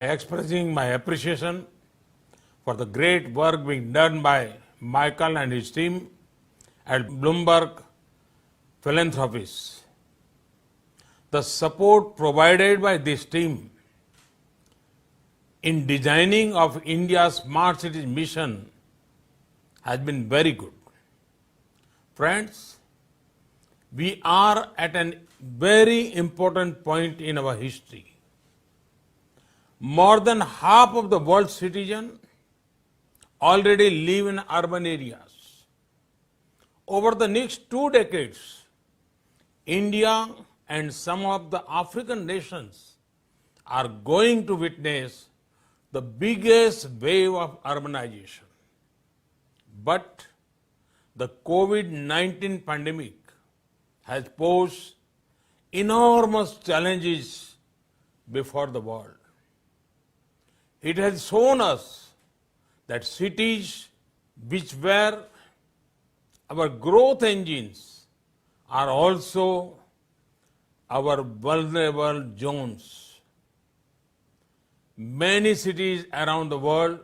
expressing my appreciation for the great work being done by Michael and his team at Bloomberg Philanthropies. The support provided by this team in designing of India's smart cities mission has been very good. Friends, we are at a very important point in our history. More than half of the world's citizens already live in urban areas. Over the next 2 decades, India and some of the African nations are going to witness the biggest wave of urbanization. But the COVID-19 pandemic has posed enormous challenges before the world. It has shown us that cities which were our growth engines are also our vulnerable zones. Many cities around the world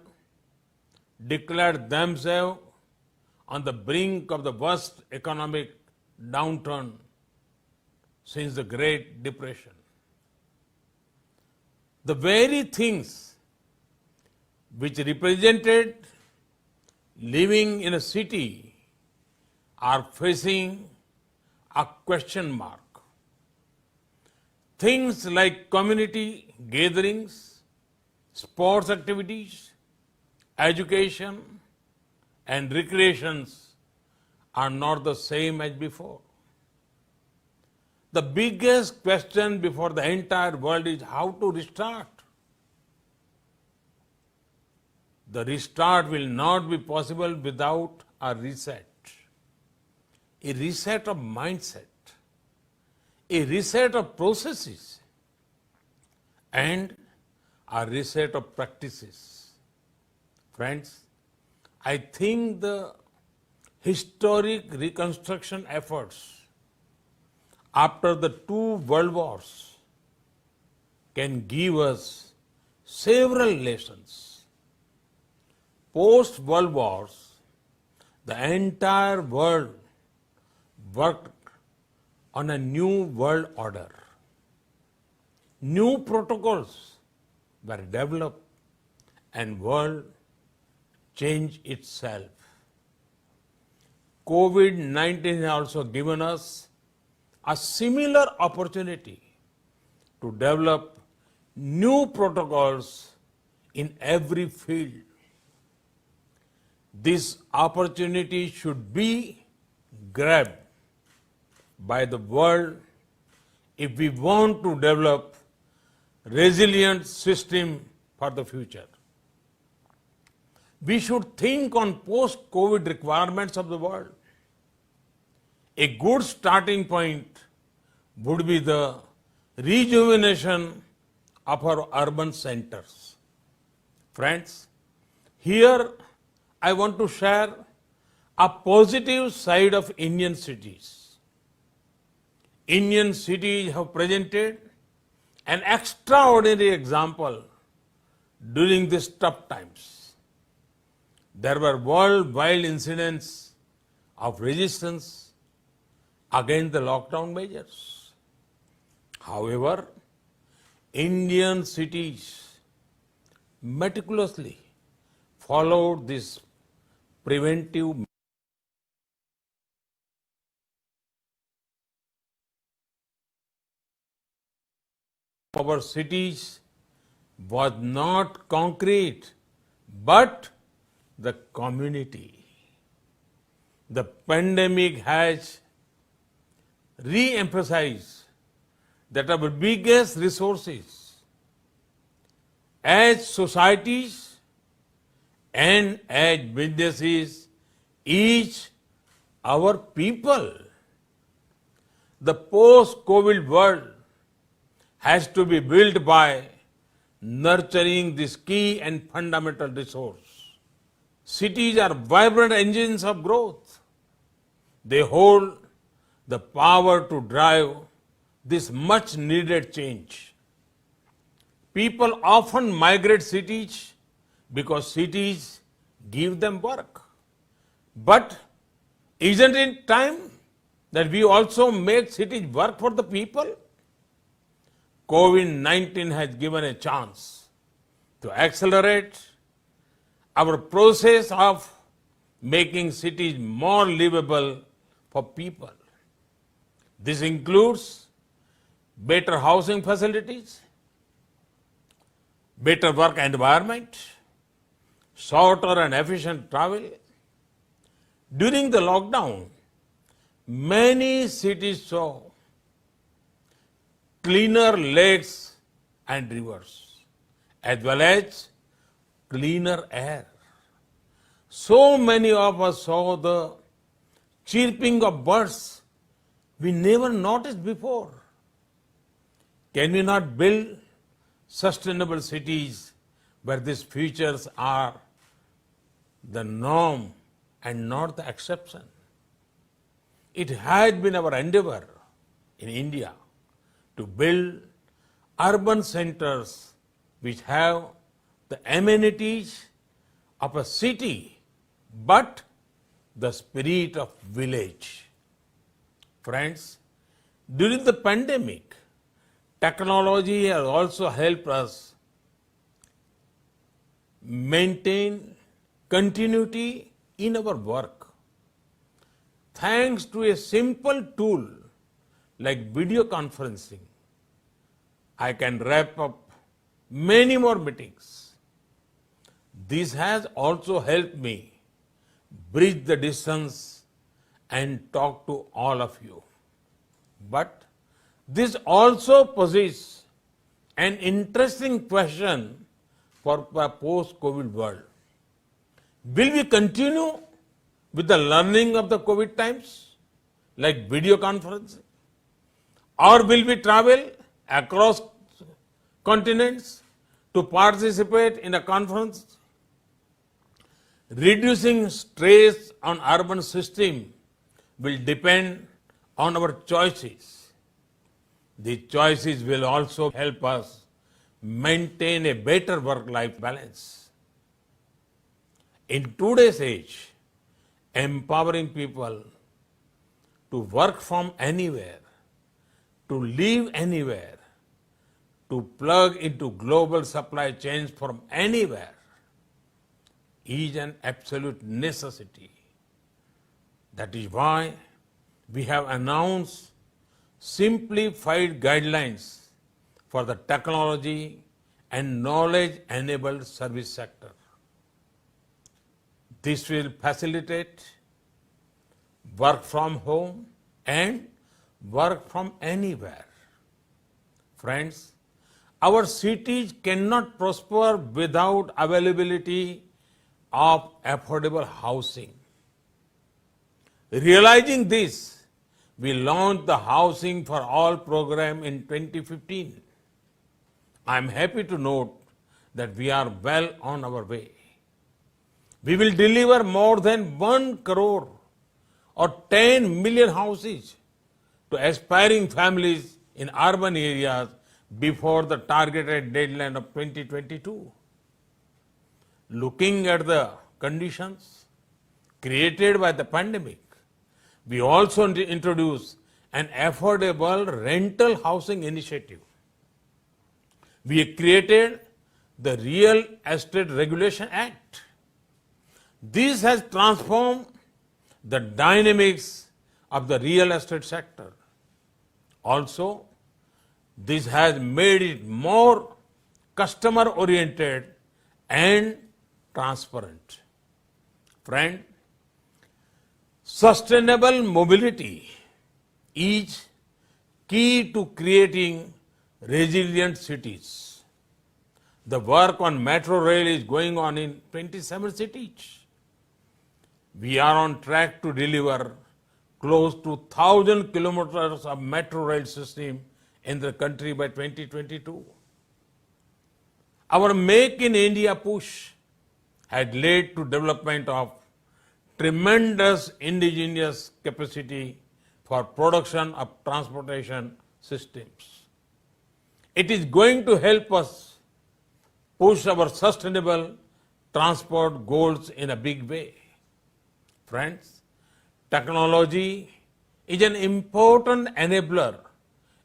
declared themselves on the brink of the worst economic downturn since the Great Depression. The very things which represented living in a city are facing a question mark. Things like community gatherings, sports activities, education, and recreations are not the same as before. The biggest question before the entire world is how to restart. The restart will not be possible without a reset of mindset, a reset of processes, and a reset of practices. Friends, I think the historic reconstruction efforts after the 2 world wars can give us several lessons. Post-World Wars, the entire world worked on a new world order. New protocols were developed and world changed itself. COVID-19 has also given us a similar opportunity to develop new protocols in every field. This opportunity should be grabbed by the world if we want to develop resilient system for the future. We should think on post-COVID requirements of the world. A good starting point would be the rejuvenation of our urban centers. Friends, here I want to share a positive side of Indian cities. Indian cities have presented an extraordinary example during these tough times. There were worldwide incidents of resistance against the lockdown measures. However, Indian cities meticulously followed this preventive our cities was not concrete, but the community. The pandemic has re-emphasized that our biggest resources as societies and as businesses is our people. The post-COVID world has to be built by nurturing this key and fundamental resource. Cities are vibrant engines of growth. They hold the power to drive this much needed change. People often migrate cities because cities give them work. But isn't it time that we also make cities work for the people? COVID-19 has given a chance to accelerate our process of making cities more livable for people. This includes better housing facilities, better work environment, shorter and efficient travel. During the lockdown, many cities saw cleaner lakes and rivers, as well as cleaner air. So many of us saw the chirping of birds we never noticed before. Can we not build sustainable cities where these features are the norm and not the exception? It had been our endeavor in India to build urban centers which have the amenities of a city, but the spirit of village. Friends, during the pandemic, technology has also helped us maintain continuity in our work. Thanks to a simple tool like video conferencing, I can wrap up many more meetings. This has also helped me bridge the distance and talk to all of you. But this also poses an interesting question for a post-COVID world. Will we continue with the learning of the COVID times, like video conferencing? Or will we travel across continents to participate in a conference? Reducing stress on urban system will depend on our choices. The choices will also help us maintain a better work-life balance. In today's age, empowering people to work from anywhere, to live anywhere, to plug into global supply chains from anywhere is an absolute necessity. That is why we have announced simplified guidelines for the technology and knowledge-enabled service sector. This will facilitate work from home and work from anywhere. Friends, our cities cannot prosper without availability of affordable housing. Realizing this, we launched the Housing for All program in 2015. I am happy to note that we are well on our way. We will deliver more than 1 crore or 10 million houses to aspiring families in urban areas before the targeted deadline of 2022. Looking at the conditions created by the pandemic, we also introduced an affordable rental housing initiative. We created the Real Estate Regulation Act. This has transformed the dynamics of the real estate sector. Also, this has made it more customer-oriented and transparent. Friend, sustainable mobility is key to creating resilient cities. The work on metro rail is going on in 27 cities. We are on track to deliver close to 1,000 kilometers of metro rail system in the country by 2022. Our Make in India push had led to development of tremendous indigenous capacity for production of transportation systems. It is going to help us push our sustainable transport goals in a big way. Friends, technology is an important enabler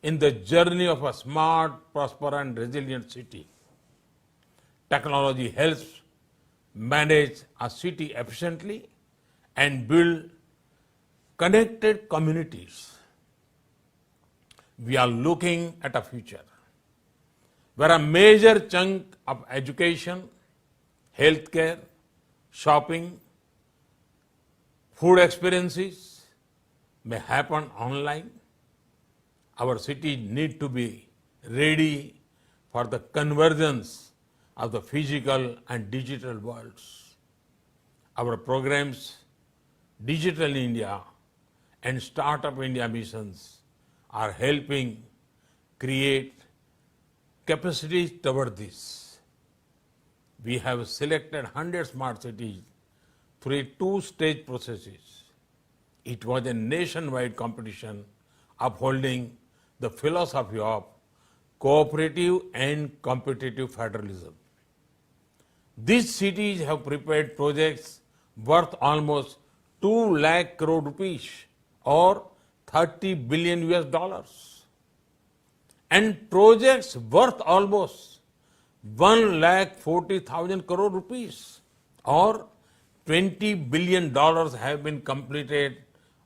in the journey of a smart, prosperous, and resilient city. Technology helps manage a city efficiently and build connected communities. We are looking at a future where a major chunk of education, healthcare, shopping, food experiences may happen online. Our cities need to be ready for the convergence of the physical and digital worlds. Our programs, Digital India and Startup India missions are helping create capacities toward this. We have selected 100 smart cities through a two-stage processes. It was a nationwide competition upholding the philosophy of cooperative and competitive federalism. These cities have prepared projects worth almost 2 lakh crore rupees or 30 billion US dollars and projects worth almost 1,40,000 crore rupees or $20 billion have been completed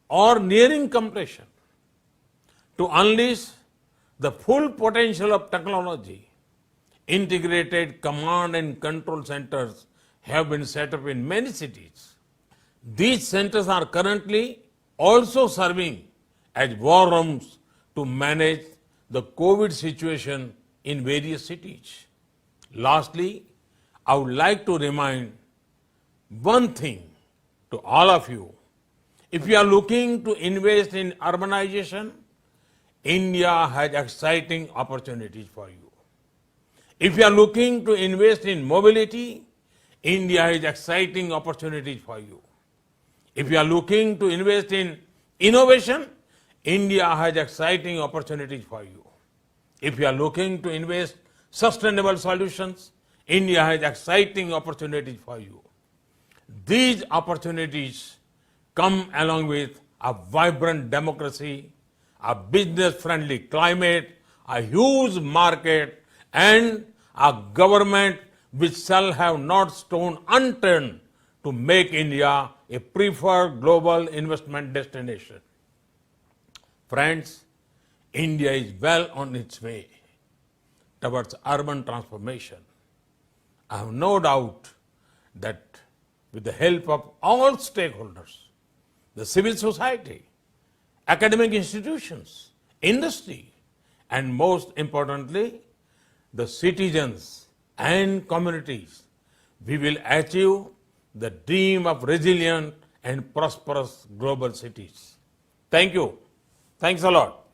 or nearing completion. To unleash the full potential of technology, integrated command and control centers have been set up in many cities. These centers are currently also serving as war rooms to manage the COVID situation in various cities. Lastly, I would like to remind one thing to all of you. If you are looking to invest in urbanization, India has exciting opportunities for you. If you are looking to invest in mobility, India has exciting opportunities for you. If you are looking to invest in innovation, India has exciting opportunities for you. If you are looking to invest sustainable solutions, India has exciting opportunities for you. These opportunities come along with a vibrant democracy, a business-friendly climate, a huge market, and a government which shall have not stone unturned to make India a preferred global investment destination. Friends, India is well on its way towards urban transformation. I have no doubt that with the help of all stakeholders, the civil society, academic institutions, industry, and most importantly, the citizens and communities, we will achieve the dream of resilient and prosperous global cities. Thank you. Thanks a lot.